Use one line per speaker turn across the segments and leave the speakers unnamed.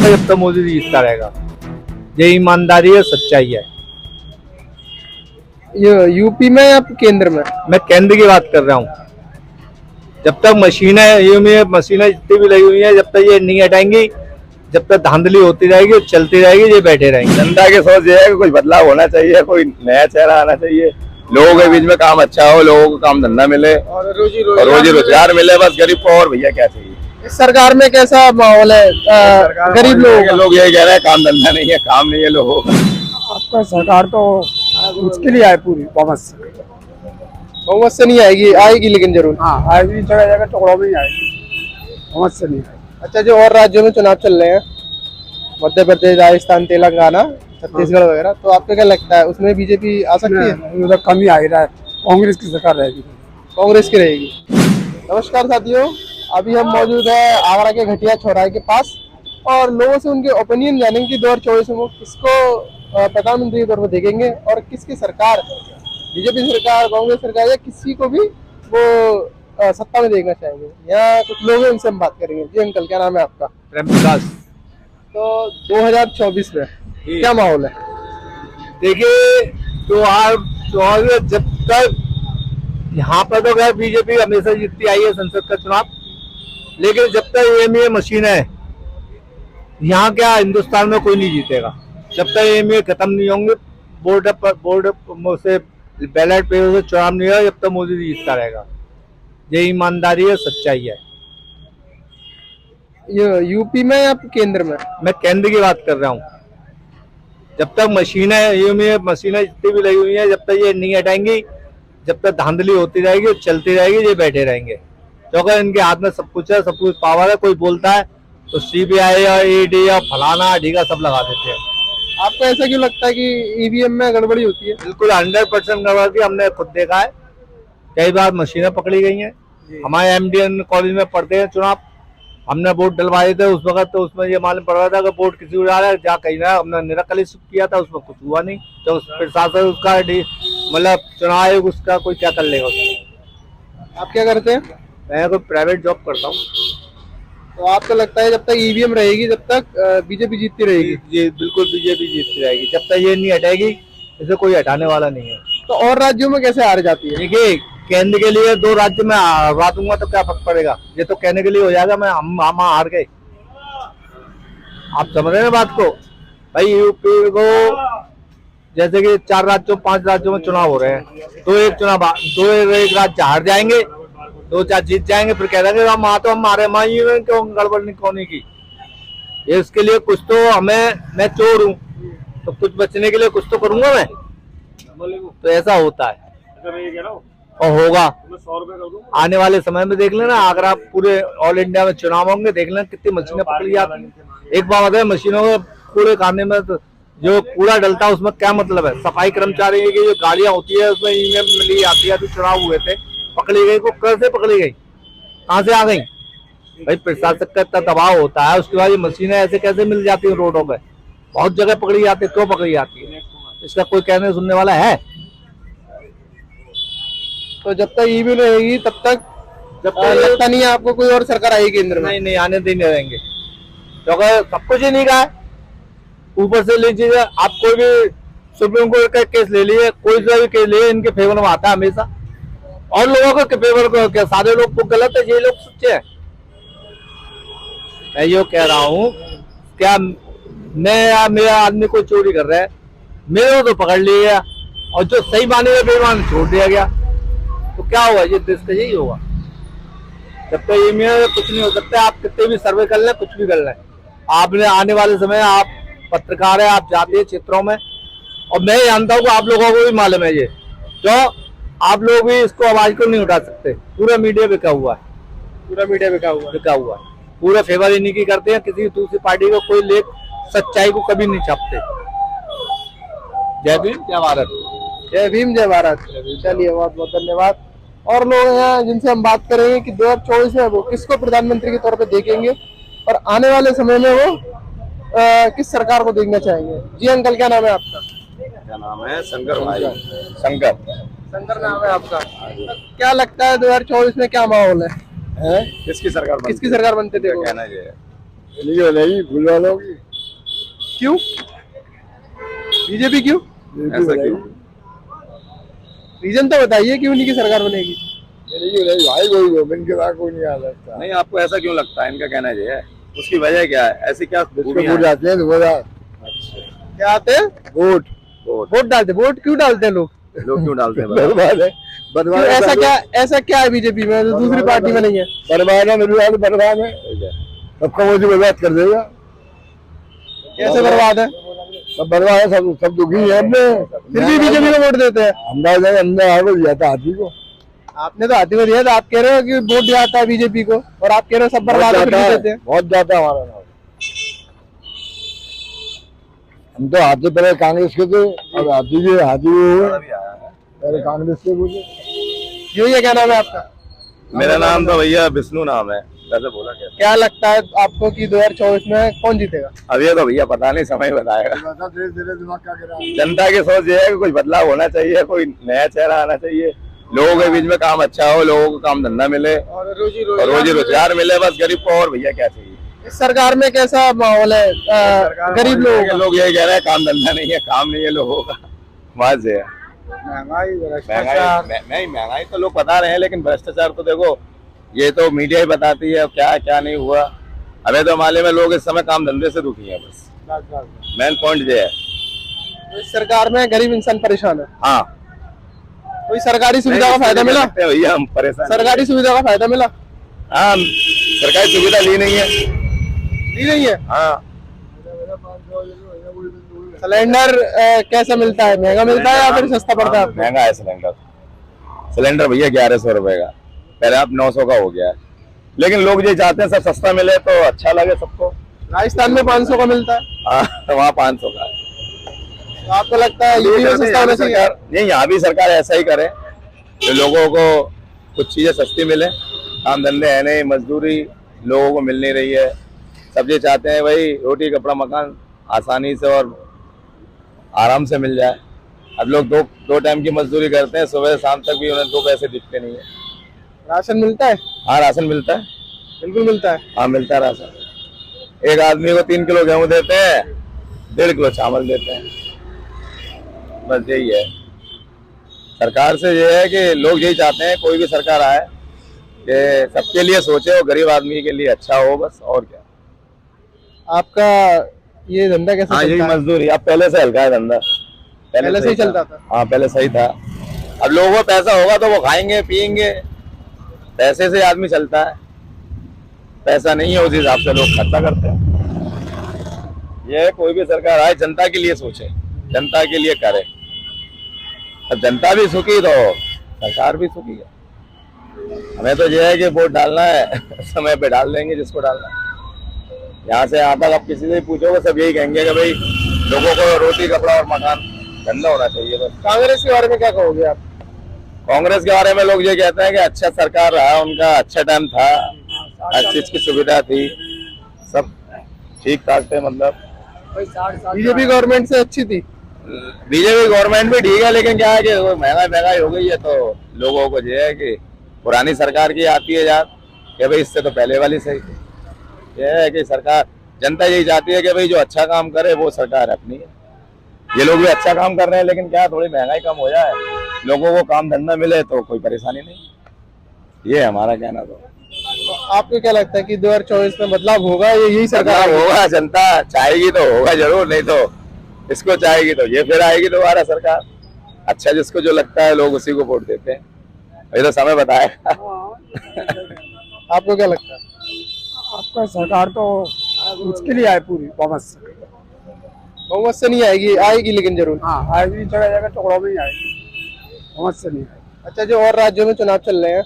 रहेगा जब तक मोदी जीतता रहेगा। ये ईमानदारी है, सच्चाई है।
ये यूपी में या केंद्र में?
मैं केंद्र की बात कर रहा हूँ। जब तक मशीनें ये मशीनें जितनी भी लगी हुई हैं, जब तक ये नहीं हटाएंगी, जब तक धांधली होती रहेगी, चलती रहेगी, ये बैठे रहेंगे।
जनता की सोच ये है कि कुछ बदलाव होना चाहिए, कोई नया चेहरा आना चाहिए, लोगों के बीच में काम अच्छा हो, लोगों को काम धंधा मिले
और रोजी
रोजी रोजगार मिले, बस गरीब को और भैया क्या चाहिए।
इस सरकार में कैसा माहौल है गरीब लोगों का?
लोग यही कह रहे हैं काम धंधा नहीं है, काम नहीं है लोगों को।
आपका सरकार तो मुश्किल ही है, पूरी बहुमत से।
बहुमत से नहीं आएगी, आएगी लेकिन जरूर।
हाँ, आएगी, जगह जगह टुकड़ों में ही आएगी, बहुमत से नहीं आएगी।
अच्छा, जो और राज्यों में चुनाव चल रहे हैं, मध्य प्रदेश, राजस्थान, तेलंगाना, छत्तीसगढ़ वगैरह, तो आपको क्या लगता है उसमें बीजेपी आ सकती है?
उधर कम ही आ ही रहा है, कांग्रेस की सरकार रहेगी।
कांग्रेस की रहेगी। नमस्कार साथियों, अभी हम मौजूद है आगरा के घटिया चौराहे के पास और लोगों से उनके ओपिनियन जानेंगे कि 2024 में वो किसको प्रधानमंत्री के तौर पर देखेंगे और किसकी सरकार, बीजेपी सरकार, कांग्रेस सरकार या किसी को भी वो सत्ता में देखना चाहेंगे। यहाँ कुछ लोग हैं, उनसे हम बात करेंगे। जी अंकल, क्या नाम है आपका?
प्रेम प्रकाश।
तो 2024 में क्या माहौल है?
देखिए, तो जब तक यहाँ पर तो खैर बीजेपी हमेशा जीतती आई है संसद का चुनाव, लेकिन जब तक ये मशीन है, यहाँ क्या हिंदुस्तान में कोई नहीं जीतेगा। जब तक ये खत्म नहीं होंगे, बोर्ड से बैलेट पेपर से चुनाव नहीं होगा, जब तक मोदी जीतता रहेगा। ये ईमानदारी है, सच्चाई है।
ये यूपी में या केंद्र में?
मैं केंद्र की बात कर रहा हूँ। जब तक मशीनें जितनी भी लगी हुई हैं, जब तक ये नहीं हटाएंगी, जब तक धांधली होती रहेगी, चलती रहेगी, ये बैठे रहेंगे। क्योंकि इनके हाथ में सब कुछ है, सब कुछ पावर है। कोई बोलता है तो सीबीआई या ईडी या फलाना ढीका सब लगा देते हैं।
आपको ऐसा क्यों लगता है कि ईवीएम में गड़बड़ी होती है?
बिल्कुल 100% गड़बड़ी, हमने खुद देखा है। कई बार मशीनें पकड़ी गई हैं। हमारे एमडीएन कॉलेज में पढ़ते हैं चुनाव, हमने वोट डलवाए थे उस वक्त, तो उसमें ये मालूम पड़ रहा था कि वोट किसी को डाला है, जा कहीं ना, हमने निरकली किया था, उसमें कुछ हुआ नहीं। तो प्रशासन उसका मतलब चुनाव आयोग उसका कोई क्या कर लेगा उसका।
आप क्या करते हैं?
मैं कोई प्राइवेट जॉब करता हूँ।
तो आपको लगता है जब तक ईवीएम रहेगी तब तक बीजेपी जीतती रहेगी?
जी बिल्कुल, बीजेपी जीतती रहेगी जब तक ये नहीं हटाएगी। इसे कोई हटाने वाला नहीं है।
तो और राज्यों में कैसे हार जाती है?
देखिए, केंद्र के लिए 2 राज्य में हरा दूंगा तो क्या फर्क पड़ेगा। ये तो कहने के लिए हो जाएगा मैं हम हार गए। आप समझ रहे हैं बात को? भाई यूपी को जैसे कि 4 राज्यों 5 राज्यों में चुनाव हो रहे हैं, तो एक राज्य हार जाएंगे, 2-4 जीत जाएंगे, फिर कह देंगे हम तो हम हारे, क्यों गड़बड़ नहीं कौन की। ये इसके लिए कुछ तो मैं चोर हूँ तो कुछ बचने के लिए कुछ तो करूंगा मैं। तो ऐसा होता है और होगा। आने वाले समय में देख लेना, अगर आप पूरे ऑल इंडिया में चुनाव होंगे, देख लेना कितनी मशीनें पकड़ी जाती हैं। एक बात है, मशीनों को कूड़े खाने में तो जो कूड़ा डलता है उसमें क्या मतलब है। सफाई कर्मचारी की जो गाड़ियां होती है उसमें ईवीएम मिली आती है, तो चुनाव हुए थे, पकड़ी गई। को कैसे पकड़ी गई, कहाँ से आ गई? भाई प्रशासन का इतना दबाव होता है, उसके बाद ये मशीनें ऐसे कैसे मिल जाती है रोडों पे? बहुत जगह पकड़ी जाती है। क्यों पकड़ी जाती है? इसका कोई कहने सुनने वाला है?
तो जब तक ईवीएम रहेगी तब तक लगता नहीं है आपको कोई और सरकार आएगी केंद्र में?
नहीं, आने देने रहेंगे, क्योंकि सब कुछ ही नहीं कहा है। ऊपर से लीजिए, आप कोई भी सुप्रीम कोर्ट का केस ले लिए, कोई सा भी केस ले, इनके फेवर में आता है हमेशा। और लोगों के फेवर को क्या, सारे लोग को गलत है, ये लोग सच्चे हैं। मैं यो कह रहा हूँ, क्या मेरा आदमी कोई चोरी कर रहा है, मेरे को तो पकड़ लिया और जो सही माने में बेईमान छोड़ दिया गया, तो क्या होगा? ये देश का यही होगा। जब तक ये में कुछ नहीं हो सकता। आप कितने भी सर्वे कर लें, कुछ भी कर लें, आपने आने वाले समय, आप पत्रकार है, आप जाते हैं क्षेत्रों में, और मैं जानता हूँ कि आप लोगों को भी मालूम है ये, तो आप लोग भी इसको आवाज को नहीं उठा सकते। पूरा मीडिया बिका हुआ है,
पूरा मीडिया बिका हुआ है।
पूरा फेवर इन्हीं की करते हैं। किसी दूसरी पार्टी को कोई लेख सच्चाई को कभी नहीं छापते। जय भीम, जय भारत।
जय भीम, जय भारत। चलिए, बहुत बहुत धन्यवाद। और लोग हैं जिनसे हम बात करेंगे कि 2024 में वो किसको प्रधानमंत्री के तौर पे देखेंगे और आने वाले समय में वो किस सरकार को देखना चाहेंगे। जी अंकल, क्या नाम है आपका?
क्या नाम है? शंकर भाई।
शंकर नाम है आपका। क्या लगता है 2024 में क्या माहौल है?
किसकी सरकार
बनते थे?
कहना ये
नहीं नहीं भूल वालों की
क्यों? बीजेपी क्यों?
ऐसा क्यों?
रीजन तो बताइए क्यों उन्हीं की सरकार बनेगी?
नहीं नहीं भाई कोई गवर्नमेंट के बाद कोई नहीं आ सकता।
नहीं, आपको ऐसा क्यों लगता है? इनका कहना ये है, उसकी वजह क्या है? ऐसी क्या खूबियां
वोट
हैं?
आते हैं दोबारा
क्या आते हैं?
वोट
वोट
वोट डालते, वोट क्यों डालते हैं लोग?
लोग क्यों डालते हैं बताओ?
बर्बाद है
क्यों?
बर्बाद
ऐसा क्या है बीजेपी में जो दूसरी पार्टी में नहीं है?
बर्बाद है बर्बाद है सबका मोदी बर्बाद कर देगा।
कैसे बर्बाद है?
सब बर्बाद है सब दुखी है हमने
फिर भी बीजेपी को वोट देते हैं।
अंदाजा हमने आगे दिया था हाथी को
आपने तो हाथी को दिया था, आप कह रहे हो कि वोट जाता है बीजेपी को और आप कह रहे हो सब बर्बाद है, फिर भी देते हैं।
बहुत जाता है हमारा नाम। हम तो हाथी पहले कांग्रेस के थे अब हाथी भी हुए पहले कांग्रेस के मुझे।
यही है, क्या नाम है आपका?
मेरा नाम तो भैया विष्णु नाम है। वैसे बोला क्या?
क्या लगता है आपको कि 2024 में कौन जीतेगा?
अब ये तो भैया पता नहीं, समय बताएगा।
धीरे धीरे दिमाग क्या करा
जनता की सोच ये है कि कुछ बदलाव होना चाहिए, कोई नया चेहरा आना चाहिए, लोगों के बीच में काम अच्छा हो, लोगों को काम धंधा मिले
और रोजी
रोजी रोजगार मिले, बस गरीब को और भैया क्या चाहिए।
इस सरकार में कैसा माहौल है गरीब लोगों का?
लोग यही कह रहे हैं काम धंधा नहीं है, काम नहीं है लोगों का। बात ये है,
महंगाई
नहीं महंगाई तो लोग बता रहे हैं, लेकिन भ्रष्टाचार तो देखो ये तो मीडिया ही बताती है क्या क्या नहीं हुआ। हमें तो मालूम है लोग इस समय काम धंधे से दुखी हैं, बस मेन पॉइंट ये है।
इस सरकार में गरीब इंसान परेशान है।
हाँ,
कोई सरकारी सुविधा का फायदा मिला?
भैया हम परेशान।
सरकारी सुविधा का फायदा मिला?
हाँ, सरकारी सुविधा ली नहीं है।
ली नहीं है।
हाँ,
सिलेंडर कैसा मिलता है? महंगा मिलता है या फिर सस्ता पड़ता है आपको?
महंगा है सिलेंडर भैया 1100 रुपए का, पहले अब 900 का हो गया है। लेकिन लोग ये चाहते हैं सब सस्ता मिले तो अच्छा लगे सबको।
राजस्थान में 500 का मिलता है,
हाँ, वहाँ 500 का है।
तो आपको लगता है यूपी में सस्ता होना चाहिए?
नहीं, यहाँ भी सरकार ऐसा ही करे तो लोगों को कुछ चीजें सस्ती मिले। काम धंधे है नहीं, मजदूरी लोगों को मिल नहीं रही है। सब ये चाहते हैं भाई रोटी कपड़ा मकान आसानी से और आराम से मिल जाए। अब लोग दो टाइम की मजदूरी करते हैं, सुबह से शाम तक भी उन्हें 2 पैसे दिखते नहीं है।
राशन मिलता है?
हाँ, राशन मिलता है,
बिल्कुल मिलता है।
हाँ मिलता है राशन। एक आदमी को 3 किलो गेहूं देते हैं, 1.5 किलो चावल देते हैं, बस यही है। सरकार से ये है कि लोग यही चाहते हैं कोई भी सरकार आए कि सबके लिए सोचे और गरीब आदमी के लिए अच्छा हो, बस और क्या।
आपका ये धंधा कैसे
हाँ, यही
चलता है?
मजदूरी। अब पहले से हल्का है धंधा,
पहले से ही चलता था।
हाँ, पहले सही था। अब लोगों को पैसा होगा तो वो खाएंगे पिएंगे, पैसे से आदमी चलता है। पैसा नहीं है उस हिसाब से लोग खर्चा करते हैं। ये कोई भी सरकार आए जनता के लिए सोचे, जनता के लिए करे। अब जनता भी सुखी तो सरकार भी सुखी है। हमें तो ये है कि वोट डालना है समय पे डाल देंगे जिसको डालना है। यहाँ से यहाँ तक आप किसी से पूछोगे सब यही कहेंगे कि भाई लोगों को रोटी कपड़ा और मकान धंधा होना चाहिए बस।
कांग्रेस के बारे में क्या कहोगे आप?
कांग्रेस के बारे में लोग ये कहते हैं कि अच्छा सरकार रहा उनका, अच्छा टाइम था, हर चीज की सुविधा थी, सब ठीक ठाक थे। मतलब
बीजेपी गवर्नमेंट से अच्छी थी।
बीजेपी गवर्नमेंट भी ठीक है, लेकिन क्या है कि महंगाई हो गई है तो लोगों को ये है कि पुरानी सरकार की आती है याद कि भाई इससे तो पहले वाली सही थी। यह है कि सरकार जनता यही चाहती है कि भाई जो अच्छा काम करे वो सरकार अपनी है। ये लोग भी अच्छा काम कर रहे हैं, लेकिन क्या थोड़ी महंगाई कम हो जाए, लोगों को काम धंधा मिले तो कोई परेशानी नहीं। ये हमारा कहना। तो
आपको क्या लगता है कि 2024 में बदलाव होगा? यही सरकार
सरकार होगा, जनता चाहेगी तो होगा जरूर, नहीं तो इसको चाहेगी तो ये फिर आएगी दोबारा सरकार। अच्छा जिसको जो लगता है लोग उसी को वोट देते हैं, ये तो समय बताएगा।
आपको क्या लगता है?
आपका सरकार तो मुश्किल ही है पूरी बहुमत से।
बहुमत से नहीं आएगी, आएगी लेकिन जरूर।
हाँ, आएगी जगह जगह टुकड़ों में ही आएगी, बहुमत से नहीं आएगी।
अच्छा, जो और राज्यों में चुनाव चल रहे हैं,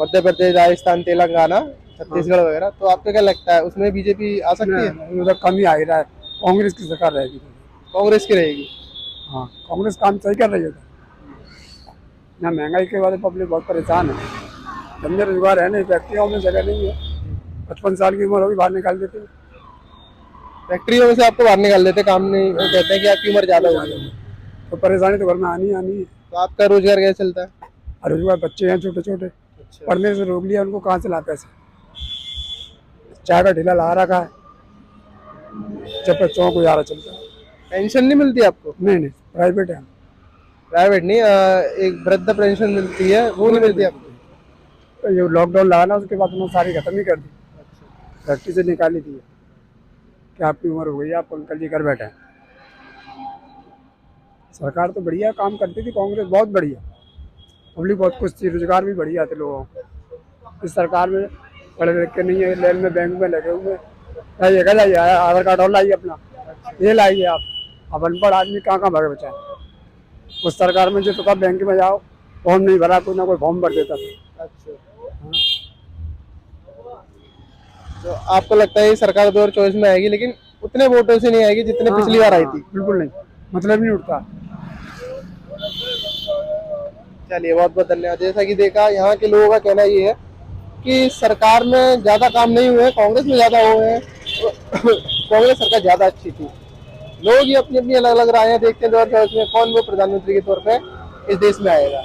मध्य प्रदेश, राजस्थान, तेलंगाना, छत्तीसगढ़ वगैरह, तो आपको क्या लगता है उसमें बीजेपी आ सकती है?
उधर कम ही आ रहा है, कांग्रेस की सरकार रहेगी।
कांग्रेस की रहेगी।
हाँ, कांग्रेस काम सही कर रही है। यहाँ महंगाई के बाद पब्लिक बहुत परेशान है, धंधे रोजगार है नहीं, फैक्ट्रियों में जगह नहीं है। 55 साल की उम्र होगी बाहर निकाल देते हैं।
फैक्ट्रियों में से आपको बाहर निकाल देते, काम नहीं, वो कहते हैं कि आपकी उम्र ज्यादा होगी,
तो परेशानी तो घर में आनी है।
तो आपका रोजगार कैसे चलता है?
रोजगार बच्चे हैं छोटे छोटे, पढ़ने से रोक लिया उनको, कहाँ से ला पैसे। चाय का ठेला लगा रखा है, जब तक चौक गुजारा चलता है।
पेंशन नहीं मिलती आपको?
नहीं, प्राइवेट है।
प्राइवेट नहीं, एक वृद्ध पेंशन मिलती है, वो नहीं मिलती आपको?
तो ये लॉकडाउन लगा ना, उसके बाद उन्होंने सारी खत्म ही कर दी, फैक्ट्री से निकाली थी कि आपकी उम्र हो गई, आप अंकल जी घर बैठे हैं। सरकार तो बढ़िया काम करती थी, कांग्रेस बहुत बढ़िया, पब्लिक बहुत खुश थी, रोजगार भी बढ़िया थे लोगों को। इस सरकार में पढ़े लिखे नहीं है, लेन में बैंक में लगे हुए, ये कह जाइए आधार कार्ड और लाइए अपना, ये लाइए आप। अब अनपढ़ आदमी कहाँ कहाँ भागे बचाए। उस सरकार में जो तो था बैंक में जाओ, फॉर्म नहीं भरा, कोई ना कोई फॉर्म भर देता था।
अच्छा, तो आपको लगता है ये सरकार 2024 में आएगी, लेकिन उतने वोटों से नहीं आएगी जितने पिछली बार आई थी?
बिल्कुल नहीं, मतलब नहीं उठता।
चलिए, बहुत बहुत धन्यवाद। जैसा कि देखा, यहाँ के लोगों का कहना ये है कि सरकार में ज्यादा काम नहीं हुए, कांग्रेस में ज्यादा हुए हैं। कांग्रेस सरकार ज्यादा अच्छी थी। लोग ये अपनी अपनी अलग अलग राय देखते हैं 2024 में कौन वो प्रधानमंत्री के तौर पे इस देश में आएगा।